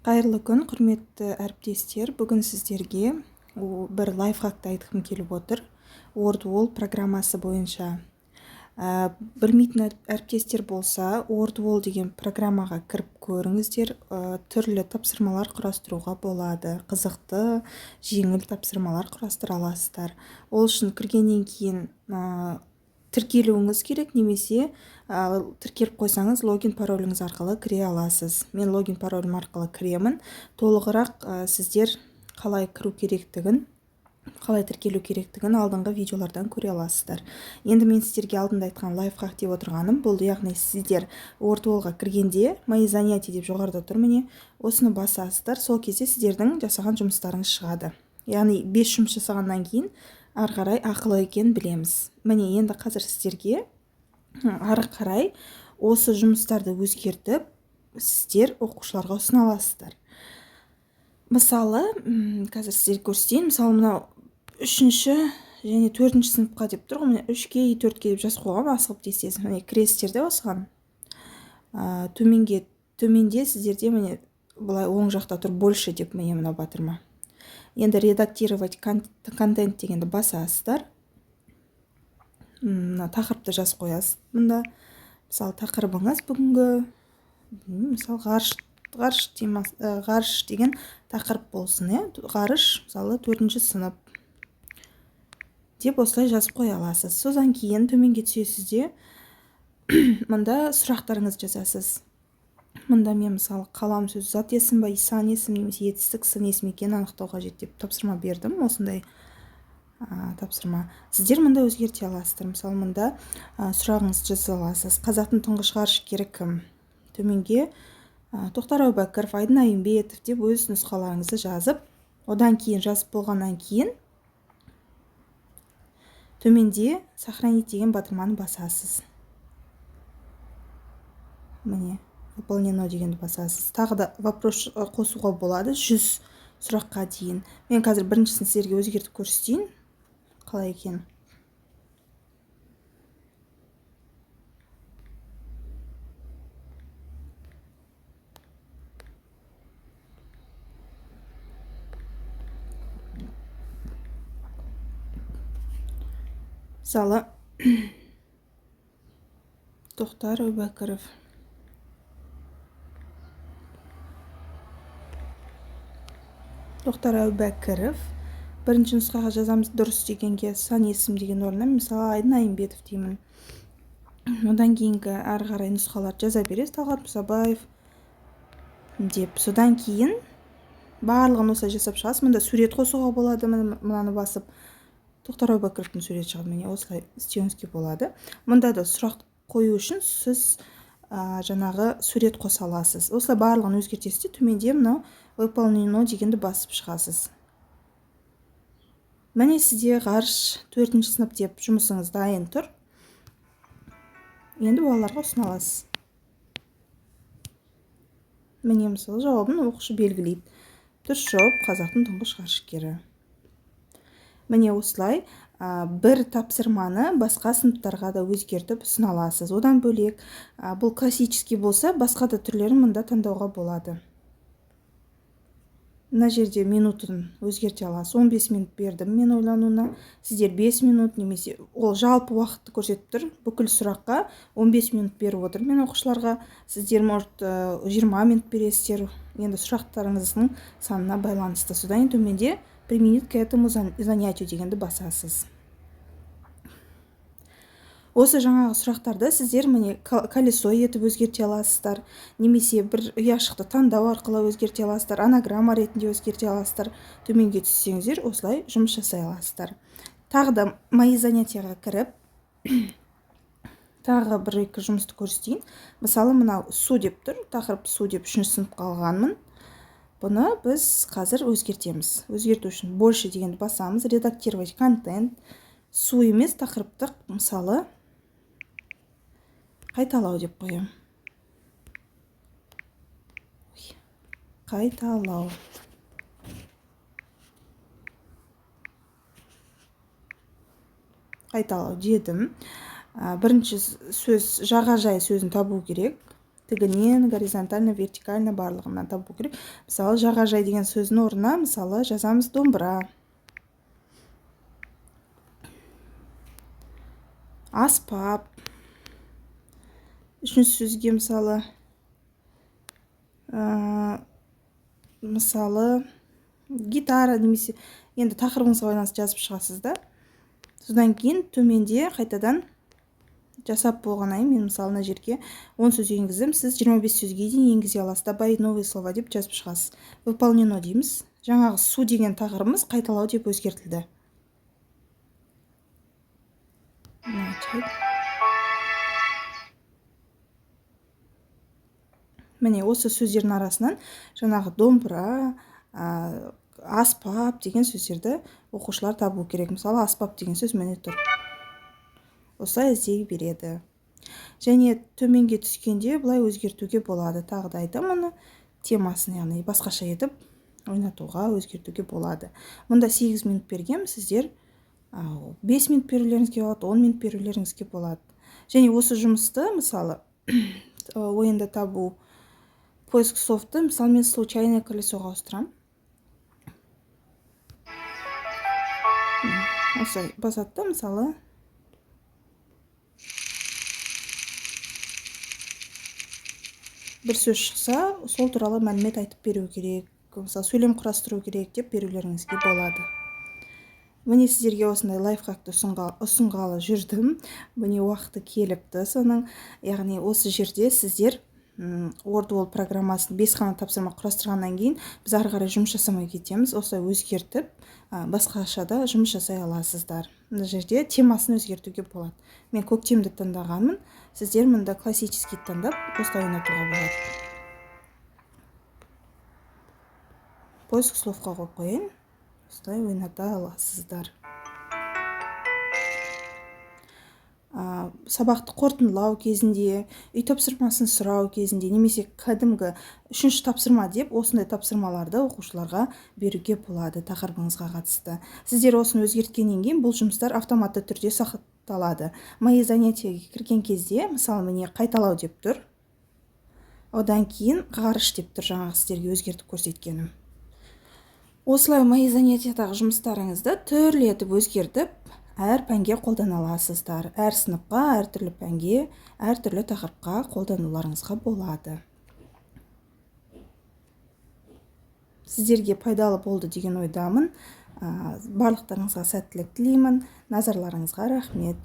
Қайырлы күн, құрметті әріптестер. Бүгін сіздерге бір лайфхакты айтқым келіп отыр. WordWall программасы бойынша. Білмейтін әріптестер болса, WordWall деген программаға кіріп көріңіздер. Түрлі тапсырмалар құрастыруға болады. Қызықты, жеңіл тапсырмалар құрастыра аласыздар. Ол үшін кіргеннен кейін тіркелуіңіз керек, немесе тіркеліп қойсаңыз логин пароліңіз арқылы кіре аласыз. Мен логин паролім арқылы кіремін. Толығырақ сіздер қалай кіру керектігін, қалай тіркелу керектігін алдыңғы видеолардан көре аласыздар. Енді мен сіздерге алдында айтқан лайфхак деп отырғаным бұл, яғни сіздер WordWallға кіргенде мои занятия деп жоғарыда тұр, міне осыны басасыздар. Сол кезде сіздердің жасаған жұмыстарыңыз шығады. Яғни 5 жұмыс жасағаннан кейін ары қарай ақылы екенін білеміз. Міне енді қазір сіздерге ары қарай осы жұмыстарды өзгертіп сіздер оқушыларға ұсына аласыздар. Мысалы, қазір сіздерге көрсетейін. Мысалы, мынау 3-ші және 4-ші сыныпқа деп тұр ғой. Міне 3-ке и 4-ке деп жазып қойғам, асығып тестесіз. Міне кіресіздер де осыған. Төменде сіздерде міне былай оң жақта тұр больше деп, міне мынау батырма. Енді редактировать контент дегенді басасыздар. Тақырыпты жазып қоясыз. Мұнда мысалы тақырыбыңыз бүгінгі мысалы ғарыш деген тақырып болсын, ғарыш мысалы 4-ші сынып деп осылай жазып қоя аласыз. Содан кейін төменге түсесіз де мұнда сұрақтарыңыз жазасыз. Мұнда мен мысалы қалам сөз зат есім ба, сан есім немесе етістік сын есім екенін анықтау қажет деп тапсырма бердім. Осындай тапсырма. Сіздер мұнда өзгерте аласыздар. Мысалы мұнда сұрағыңызды жаза аласыз. Қазақтың тұңғыш ғарышкері кім? Төменге Тоқтар Әубәкіров, Айдын Айымбетов деп өз нұсқаларыңызды жазып, одан кейін жазып болғаннан кейін төменде сохранить деген батырманы басасыз. Міне выполнено дегенді басасыз. Тағы да вопрос қосуға болады 100 сұраққа дейін. Мен қазір біріншісін сіздерге өзгертіп көрсетейін. Қалай екен? Мысалы, Тоқтар Әубәкіров. Тоқтар Әубәкіров. Бірінші нұсқаға жазамыз дұрыс дегенге сан есім деген орнына мысалы Айдын Айымбетов деймін. Одан кейінгі ары қарай нұсқалар жаза бересіз. Талғат Мұсабаев деп. Содан кейін барлығын осылай жасап шығасыз. Мұнда сурет қосуға болады. Мынаны басып Тоқтар Әубәкіровтың суреті шығады. Міне осылай істеуіңізге болады. Мұнда да сұрақ қою үшін сіз жаңағы сурет қоса аласыз. Осылай барлығын өзгертесіз де төменде мынау выполнено дегенді басып шығасыз. Міне сізде ғарыш 4-ші сынып деп жұмысыңыз дайын тұр. Енді балаларға ұсына аласыз. Міне мысалы жауабын оқушы белгілейді. Дұрыс жауап қазақтың тұңғыш ғарышкері. Міне осылай бір тапсырманы басқа сыныптарға да өзгертіп ұсына аласыз. Одан бөлек бұл классический болса, басқа да түрлерін мұнда таңдауға болады. Мына жерде минутын өзгерте аласыз. 15 минут бердім мен ойлануына. Сіздер 5 минут немесе ол жалпы уақытты көрсетіп тұр. Бүкіл сұраққа 15 минут беріп отыр мен оқушыларға. Сіздер может 20 минут бересіздер. Енді сұрақтарыңыздың санына байланысты. Содан төменде применить к этому занятию дегенді басасыз. Осы жаңағы сұрақтарды сіздер міне колесо етіп өзгерте аласыздар, немесе бір ұяшықты таңдау арқылы өзгерте аласыздар, анаграмма ретінде өзгерте аласыздар. Төменге түссеңіздер, осылай жұмыс жасай аласыздар. Тағы да мои занятияға кіріп, тағы бір-екі жұмысты көрсетейін. Мысалы, мынау су деп тұр, тақырып су деп 3-ші сыныпқа алғанмын. Бұны біз қазір өзгертеміз. Өзгерту үшін больше дегенді басамыз, редактировать контент, су емес тақырыптық, мысалы, қайталау деп қоям. Қайталау. Қайталау дедім. Бірінші сөз жағажай сөзін табу керек. тігінен горизонтально вертикально барлығынан табу керек. Мысалы жағажай деген сөздің орнына мысалы жазамыз домбыра. Аспап. Үшінші сөзге мысалы гитара немесе енді тақырыбыңызға байланысты жазып шығасыз да. Содан кейін төменде қайтадан жасап болғаннан кейін мен мысалы мына жерге 10 сөз енгіздім, сіз 25 сөзге дейін енгізе аласыз. Добавить новые слова деп жазып шығасыз. Выполнено дейміз. Жаңағы су деген тақырыбымыз қайталау деп өзгертілді. Міне осы сөздердің арасынан жаңағы домбыра, аспап деген сөздерді оқушылар табу керек. Мысалы аспап деген сөз міне тұр. Осылай іздей береді. Және төменге түскенде бұлай өзгертуге болады. Тағы да айтамын, темасын, яғни басқаша етіп ойнатуға, өзгертуге болады. Мұнда 8 минут берген, сіздер 5 минут берулеріңізге болады, 10 минут берулеріңізге болады. Және осы жұмысты, мысалы, ойында табу поиск словты, мысалы, мен случайное колесоға ауыстырам. Осылай басатты, мысалы, бір сөз шықса, сол туралы мәлімет айтып беру керек. Мысалы, сөйлем құрастыру керек деп берулеріңізге болады. Міне сіздерге осындай лайфхакты ұсынғалы жүрдім. Міне уақыты келіпті соның. Яғни осы жерде сіздер WordWall программасын 5 қана тапсырма құрастырғаннан кейін біз ары қарай жұмыс жасамай кетеміз. Осылай өзгертіп, басқаша да жұмыс жасай аласыздар. Мына жерде темасын өзгертуге болады. Мен көктемді таңдағанмын. Сіздер мұнда классический таңдап, осылай ойнатуға болады. Поиск словқа қойып қойын. Осылай ойната аласыздар. Сабақты қорытындылау кезінде, үй тапсырмасын сұрау кезінде, немесе кәдімгі 3-ші тапсырма деп, осындай тапсырмаларды оқушыларға беруге болады тақырыбыңызға қатысты. Сіздер осыны өзгерткеннен кейін бұл жұмыстар автоматты түрде сақталады. Мои занятияға кірген кезде, мысалы, міне қайталау деп тұр. Одан кейін ғарыш деп тұр, жаңағы сіздерге өзгертіп көрсеткенім. Осылай мои занятиядағы жұмыстарыңызды түрлі етіп өзгертіп, әр пәнге қолдана аласыздар. Әр сыныпқа, әр түрлі пәнге, әр түрлі тақырыпқа қолдануларыңызға болады. Сіздерге пайдалы болды деген ойдамын. Барлықтарыңызға сәттілік тілеймін. Назарларыңызға рахмет.